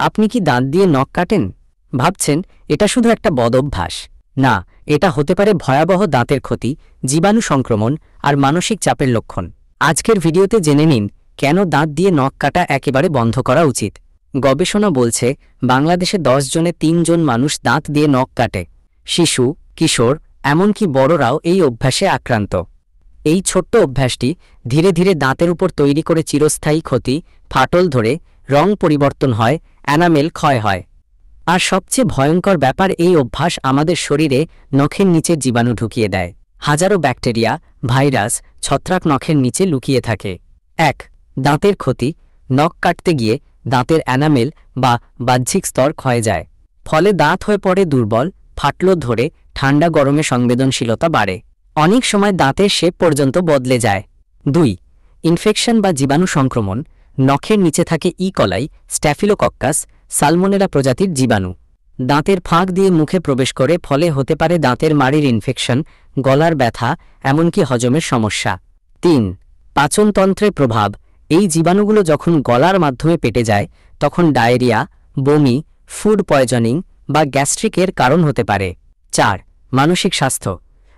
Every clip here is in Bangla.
আপনি কি দাঁত দিয়ে নখ কাটেন? ভাবছেন এটা শুধু একটা বদ অভ্যাস? না, এটা হতে পারে ভয়াবহ দাঁতের ক্ষতি, জীবাণু সংক্রমণ আর মানসিক চাপের লক্ষণ। আজকের ভিডিওতে জেনে নিন কেন দাঁত দিয়ে নখ কাটা একেবারে বন্ধ করা উচিত। গবেষণা বলছে বাংলাদেশে 10 জনে 3 জন মানুষ দাঁত দিয়ে নখ কাটে। শিশু, কিশোর, এমনকি বড়রাও এই অভ্যাসে আক্রান্ত। এই ছোট্ট অভ্যাসটি ধীরে ধীরে দাঁতের উপর তৈরি করে চিরস্থায়ী ক্ষতি, ফাটল ধরে, রং পরিবর্তন হয়, এনামেল ক্ষয় হয়। আর সবচেয়ে ভয়ঙ্কর ব্যাপার, এই অভ্যাস আমাদের শরীরে নখের নিচের জীবাণু ঢুকিয়ে দেয়। হাজারো ব্যাকটেরিয়া, ভাইরাস, ছত্রাক নখের নিচে লুকিয়ে থাকে। 1. দাঁতের ক্ষতি। নখ কাটতে গিয়ে দাঁতের এনামেল বা বাহ্যিক স্তর ক্ষয়ে যায়। ফলে দাঁত হয়ে পড়ে দুর্বল, ফাটল ধরে, ঠান্ডা গরমে সংবেদনশীলতা বাড়ে। অনেক সময় দাঁতের শেপ পর্যন্ত বদলে যায়। 2. ইনফেকশন বা জীবাণু সংক্রমণ। নখের নিচে থাকে ইকলাই, স্ট্যাফিলোকক্কাস, সালমোনেলা প্রজাতির জীবাণু। দাঁতের ফাঁক দিয়ে মুখে প্রবেশ করে, ফলে হতে পারে দাঁতের মাড়ির ইনফেকশন, গলার ব্যথা, এমনকি হজমের সমস্যা। 3. পাচনতন্ত্রের প্রভাব। এই জীবাণুগুলো যখন গলার মাধ্যমে পেটে যায়, তখন ডায়রিয়া, বমি, ফুড পয়জনিং বা গ্যাস্ট্রিকের কারণ হতে পারে। 4. মানসিক স্বাস্থ্য।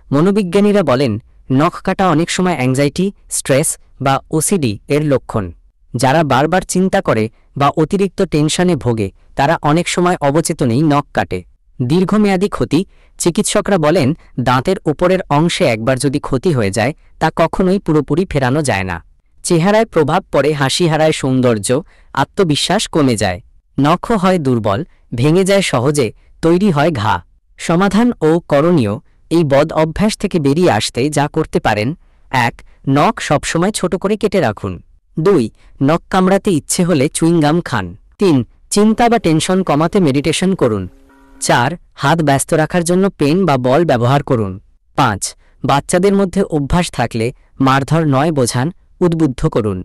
মনোবিজ্ঞানীরা বলেন নখ কাটা অনেক সময় অ্যাংজাইটি, স্ট্রেস বা ওসিডি এর লক্ষণ। যারা বারবার চিন্তা করে বা অতিরিক্ত টেনশনে ভোগে, তারা অনেক সময় অবচেতনেই নখ কাটে। দীর্ঘমেয়াদী ক্ষতি। চিকিৎসকরা বলেন দাঁতের উপরের অংশে একবার যদি ক্ষতি হয়ে যায়, তা কখনোই পুরোপুরি ফেরানো যায় না। চেহারায় প্রভাব পড়ে, হাসি হারায় সৌন্দর্য, আত্মবিশ্বাস কমে যায়। নখও হয় দুর্বল, ভেঙে যায় সহজে, তৈরি হয় ঘা। সমাধান ও করণীয়। এই বদ অভ্যাস থেকে বেরিয়ে আসতে যা করতে পারেন: 1. নখ সবসময় ছোট করে কেটে রাখুন। 2. নখ কামড়াতে ইচ্ছে হলে চুইংগাম খান। 3. চিন্তা বা টেনশন কমাতে মেডিটেশন করুন। 4. হাত ব্যস্ত রাখার জন্য পেন বা বল ব্যবহার করুন। 5. বাচ্চাদের মধ্যে অভ্যাস থাকলে মারধর নয় বোঝান, উদ্বুদ্ধ করুন।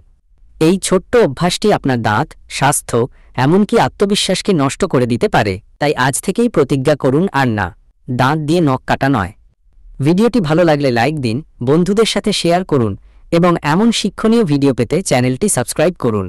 এই ছোট্ট অভ্যাসটি আপনার দাঁত, স্বাস্থ্য, এমনকি আত্মবিশ্বাসকে নষ্ট করে দিতে পারে। তাই আজ থেকেই প্রতিজ্ঞা করুন, আর না, দাঁত দিয়ে নখ কাটা নয়। ভিডিওটি ভালো লাগলে লাইক দিন, বন্ধুদের সাথে শেয়ার করুন এবং এমন শিক্ষণীয় ভিডিও পেতে চ্যানেলটি সাবস্ক্রাইব করুন।